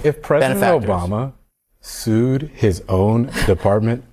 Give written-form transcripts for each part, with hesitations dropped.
If President Obama sued his own department,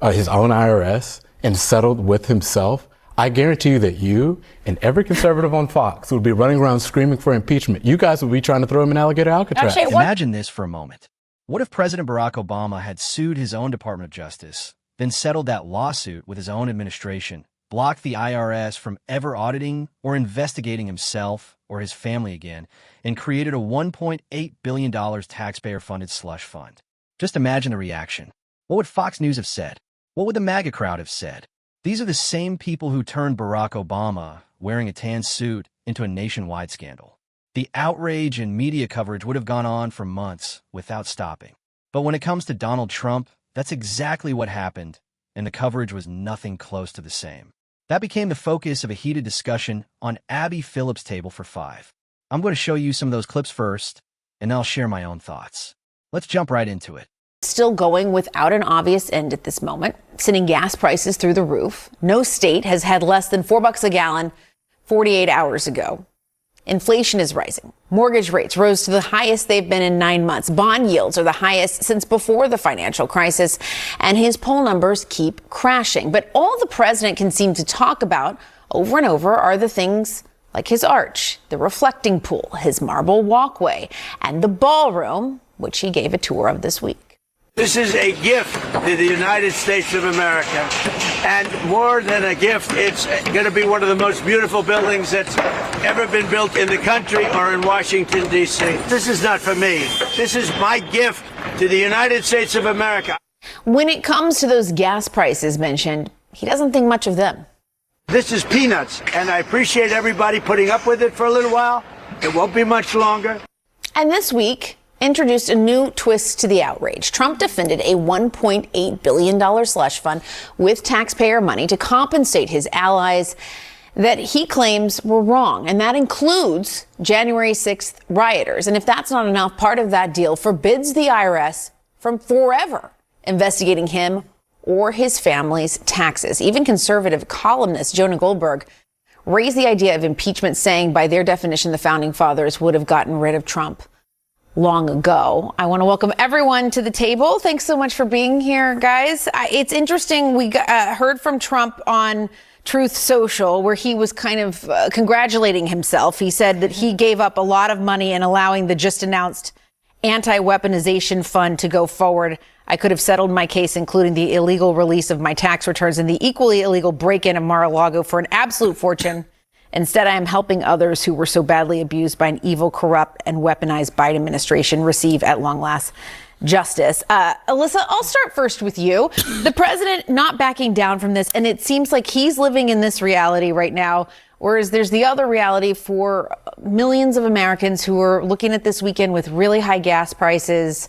his own IRS, and settled with himself, I guarantee you that you and every conservative on Fox would be running around screaming for impeachment. You guys would be trying to throw him in alligator Alcatraz. Actually, imagine this for a moment. What if President Barack Obama had sued his own Department of Justice, then settled that lawsuit with his own administration, blocked the IRS from ever auditing or investigating himself or his family again, and created a $1.8 billion taxpayer-funded slush fund? Just imagine the reaction. What would Fox News have said? What would the MAGA crowd have said? These are the same people who turned Barack Obama, wearing a tan suit, into a nationwide scandal. The outrage and media coverage would have gone on for months without stopping. But when it comes to Donald Trump, that's exactly what happened, and the coverage was nothing close to the same. That became the focus of a heated discussion on Abby Phillips' Table for Five. I'm going to show you some of those clips first, and I'll share my own thoughts. Let's jump right into it. Still going without an obvious end at this moment, sending gas prices through the roof. No state has had less than $4 a gallon 48 hours ago. Inflation is rising. Mortgage rates rose to the highest they've been in 9 months. Bond yields are the highest since before the financial crisis, and his poll numbers keep crashing. But all the president can seem to talk about over and over are the things like his arch, the reflecting pool, his marble walkway, and the ballroom, which he gave a tour of this week. This is a gift to the United States of America, and more than a gift, it's going to be one of the most beautiful buildings that's ever been built in the country or in Washington, D.C. This is not for me. This is my gift to the United States of America. When it comes to those gas prices mentioned, he doesn't think much of them. This is peanuts, and I appreciate everybody putting up with it for a little while. It won't be much longer. And this week introduced a new twist to the outrage. Trump defended a $1.8 billion slush fund with taxpayer money to compensate his allies that he claims were wrong. And that includes January 6th rioters. And if that's not enough, part of that deal forbids the IRS from forever investigating him or his family's taxes. Even conservative columnist Jonah Goldberg raised the idea of impeachment, saying by their definition, the founding fathers would have gotten rid of Trump long ago. I want to welcome everyone to the table. Thanks so much for being here, guys. It's interesting. We heard from Trump on Truth Social, where he was kind of congratulating himself. He said that he gave up a lot of money in allowing the just announced anti-weaponization fund to go forward. I could have settled my case, including the illegal release of my tax returns and the equally illegal break-in of Mar-a-Lago, for an absolute fortune. Instead, I am helping others who were so badly abused by an evil, corrupt, and weaponized Biden administration receive, at long last, justice. Alyssa, I'll start first with you. The president not backing down from this, and it seems like he's living in this reality right now, whereas there's the other reality for millions of Americans who are looking at this weekend with really high gas prices,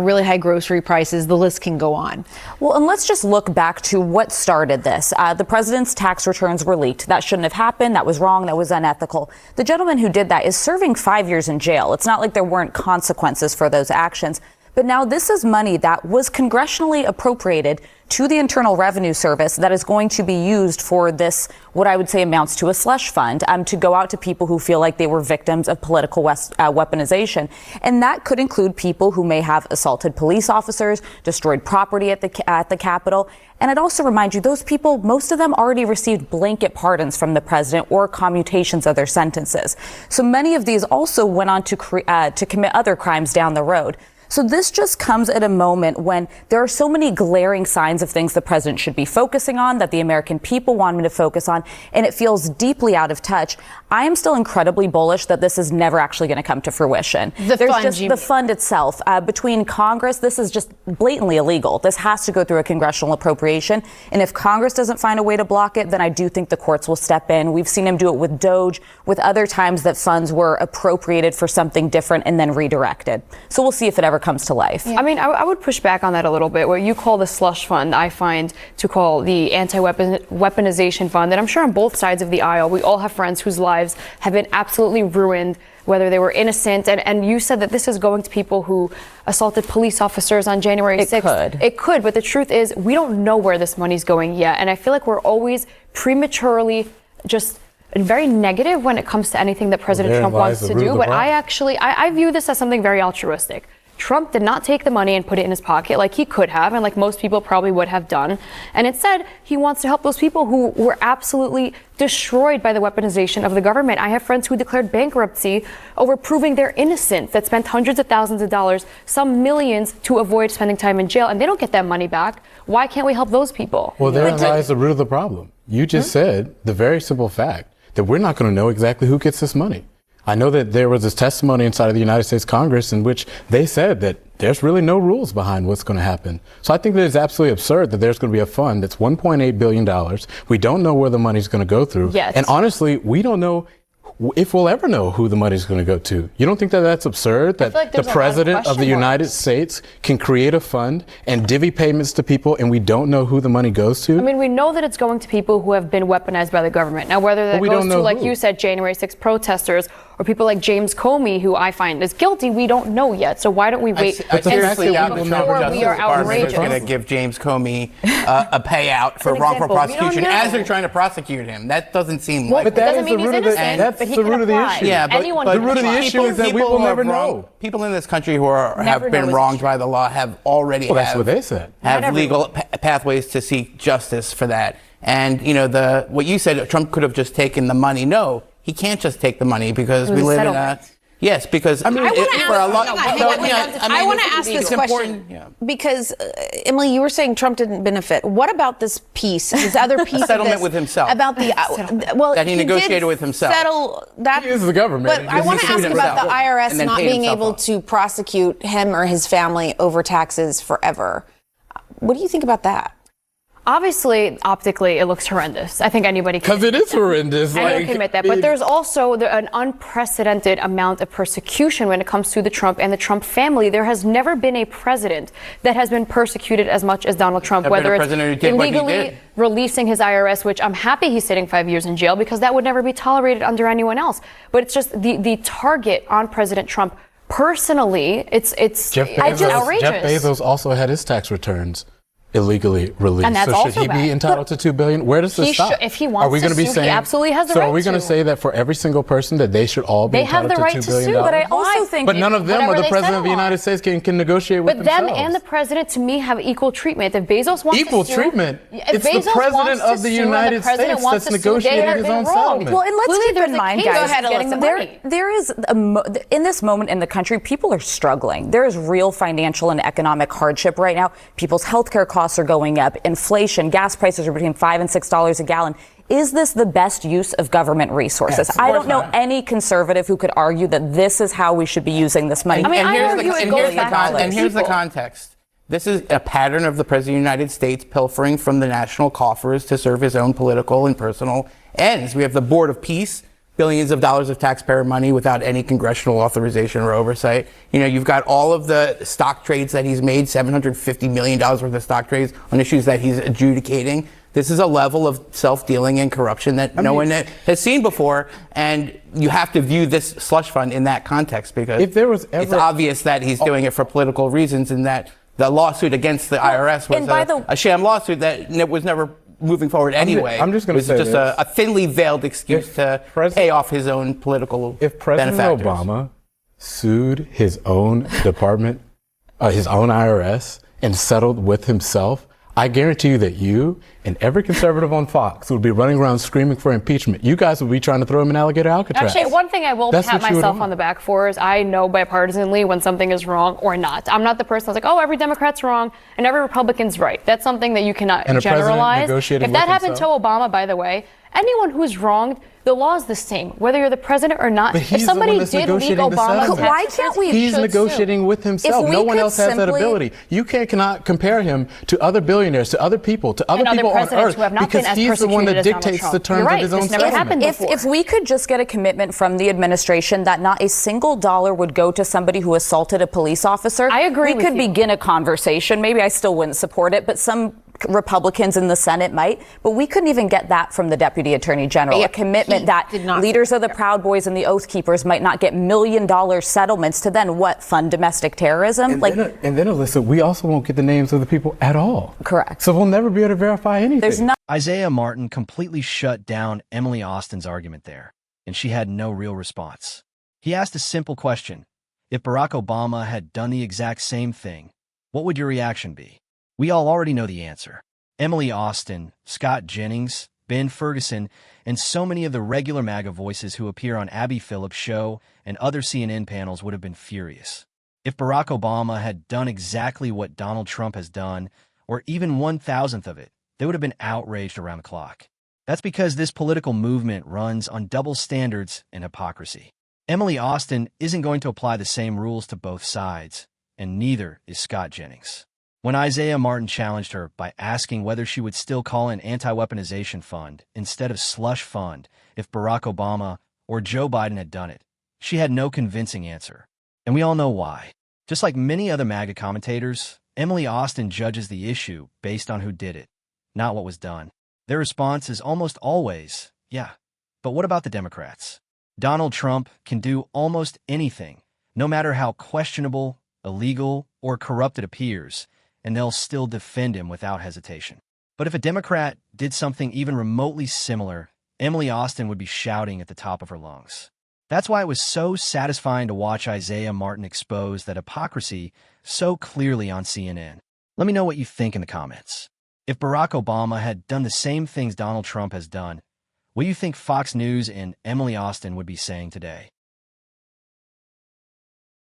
really high grocery prices. The list can go on. Well, and let's just look back to what started this. The president's tax returns were leaked. That shouldn't have happened. That was wrong. That was unethical. The gentleman who did that is serving 5 years in jail. It's not like there weren't consequences for those actions. But now this is money that was congressionally appropriated to the Internal Revenue Service that is going to be used for this, what I would say amounts to a slush fund, to go out to people who feel like they were victims of political weaponization. And that could include people who may have assaulted police officers, destroyed property at the Capitol. And I'd also remind you, those people, most of them already received blanket pardons from the president or commutations of their sentences. So many of these also went on to commit other crimes down the road. So this just comes at a moment when there are so many glaring signs of things the president should be focusing on, that the American people want him to focus on, and it feels deeply out of touch. I am still incredibly bullish that this is never actually going to come to fruition. The fund itself, between Congress, this is just blatantly illegal. This has to go through a congressional appropriation. And if Congress doesn't find a way to block it, then I do think the courts will step in. We've seen him do it with DOJ, with other times that funds were appropriated for something different and then redirected. So we'll see if it ever comes to life. Yeah. I mean, I would push back on that a little bit. What you call the slush fund, I find to call the anti-weaponization fund. And I'm sure on both sides of the aisle, we all have friends whose lives have been absolutely ruined, whether they were innocent. And you said that this is going to people who assaulted police officers on January 6th. It could. But the truth is, we don't know where this money's going yet. And I feel like we're always prematurely just very negative when it comes to anything that President Trump wants to do. But I view this as something very altruistic. Trump did not take the money and put it in his pocket like he could have, and like most people probably would have done. And instead, he wants to help those people who were absolutely destroyed by the weaponization of the government. I have friends who declared bankruptcy over proving they're innocent, that spent hundreds of thousands of dollars, some millions, to avoid spending time in jail, and they don't get that money back. Why can't we help those people? Well, therein lies the root of the problem. You just said the very simple fact that we're not going to know exactly who gets this money. I know that there was this testimony inside of the United States Congress in which they said that there's really no rules behind what's going to happen. So I think that it's absolutely absurd that there's going to be a fund that's $1.8 billion. We don't know where the money's going to go through. Yes. And honestly, we don't know if we'll ever know who the money's going to go to. You don't think that that's absurd? That like the president of the United States can create a fund and divvy payments to people and we don't know who the money goes to? I mean, we know that it's going to people who have been weaponized by the government. Now, whether that goes to, like you said, January 6th protesters or people like James Comey, who I find is guilty, we don't know yet. So why don't we wait and see before we are outrageous? Is going to give James Comey a payout for wrongful prosecution as they're trying to prosecute him. That doesn't seem like. But that doesn't mean he's innocent. That's the root of the issue. Yeah, but the root of the issue is that we will never know. People in this country who have been wronged by the law have already that's what they said. Have legal pathways to seek justice for that. And you know what you said, Trump could have just taken the money. No, he can't just take the money because we live in a. Yes, because I mean, I want to ask this question because Emily, you were saying Trump didn't benefit. What about this piece? This other piece settlement with himself about the that he negotiated with himself. Settle that. He is the government. But I want to ask about the IRS not being able to prosecute him or his family over taxes forever. What do you think about that? Obviously, optically, it looks horrendous. I think anybody can. Because it is horrendous. Anyone can admit that. But there's also an unprecedented amount of persecution when it comes to the Trump and the Trump family. There has never been a president that has been persecuted as much as Donald Trump, whether it's illegally releasing his IRS, which I'm happy he's sitting 5 years in jail because that would never be tolerated under anyone else. But it's just the target on President Trump personally, it's outrageous. Jeff Bezos also had his tax returns illegally released. And that's so also should he be entitled to $2 billion? Where does this stop? If he wants are we to going to be sue, saying, he absolutely has the so right are we going to say that for every single person that they should all be entitled to $2 billion? They have the right to sue, but I also think none of them or the president of the United States can negotiate with themselves. But them and the president, to me, have equal treatment. If Bezos wants equal to sue, treatment. It's the president of the United States that's negotiating his own settlement. Well, and let's keep in mind, guys, there is in this moment in the country, people are struggling. There is real financial and economic hardship right now. People's healthcare costs are going up. Inflation, gas prices are between $5 and $6 a gallon. Is this the best use of government resources? Yes, I don't know any conservative who could argue that this is how we should be using this money. And here's the context. This is a pattern of the President of the United States pilfering from the national coffers to serve his own political and personal ends. We have the Board of Peace, billions of dollars of taxpayer money without any congressional authorization or oversight. You know, you've got all of the stock trades that he's made, $750 million worth of stock trades on issues that he's adjudicating. This is a level of self-dealing and corruption that no one has seen before, and you have to view this slush fund in that context because it's obvious that he's doing it for political reasons and that the lawsuit against the IRS was a sham lawsuit that was never moving forward anyway. I'm just going to say this. A thinly veiled excuse to pay off his own political If President Obama sued his own department, his own IRS, and settled with himself, I guarantee you that you and every conservative on Fox would be running around screaming for impeachment. You guys would be trying to throw him in alligator Alcatraz. Actually, one thing I will pat myself on the back for is I know bipartisanly when something is wrong or not. I'm not the person that's like, oh, every Democrat's wrong and every Republican's right. That's something that you cannot generalize. If that happened to Obama, by the way, anyone who's wronged, the law is the same, whether you're the president or not. If somebody did leak Obama's why can't we? He's negotiating with himself. No one else has that ability. You cannot compare him to other billionaires, to other people, to other people on earth, because he's the one that dictates the terms of his own settlement. If we could just get a commitment from the administration that not a single dollar would go to somebody who assaulted a police officer, I agree. We could begin a conversation. Maybe I still wouldn't support it, but some Republicans in the Senate might, but we couldn't even get that from the Deputy Attorney General. Yeah, a commitment that leaders of the Proud Boys and the Oath Keepers might not get $1 million settlements to then fund domestic terrorism. And then, Alyssa, we also won't get the names of the people at all. Correct. So we'll never be able to verify anything. Isaiah Martin completely shut down Emily Austin's argument there, and she had no real response. He asked a simple question. If Barack Obama had done the exact same thing, what would your reaction be? We all already know the answer. Emily Austin, Scott Jennings, Ben Ferguson, and so many of the regular MAGA voices who appear on Abby Phillips' show and other CNN panels would have been furious. If Barack Obama had done exactly what Donald Trump has done, or even 1,000th of it, they would have been outraged around the clock. That's because this political movement runs on double standards and hypocrisy. Emily Austin isn't going to apply the same rules to both sides, and neither is Scott Jennings. When Isaiah Martin challenged her by asking whether she would still call an anti-weaponization fund instead of slush fund if Barack Obama or Joe Biden had done it, she had no convincing answer. And we all know why. Just like many other MAGA commentators, Emily Austin judges the issue based on who did it, not what was done. Their response is almost always, yeah, but what about the Democrats? Donald Trump can do almost anything, no matter how questionable, illegal, or corrupt it appears, and they'll still defend him without hesitation. But if a Democrat did something even remotely similar, Emily Austin would be shouting at the top of her lungs. That's why it was so satisfying to watch Isaiah Martin expose that hypocrisy so clearly on CNN. Let me know what you think in the comments. If Barack Obama had done the same things Donald Trump has done, what do you think Fox News and Emily Austin would be saying today?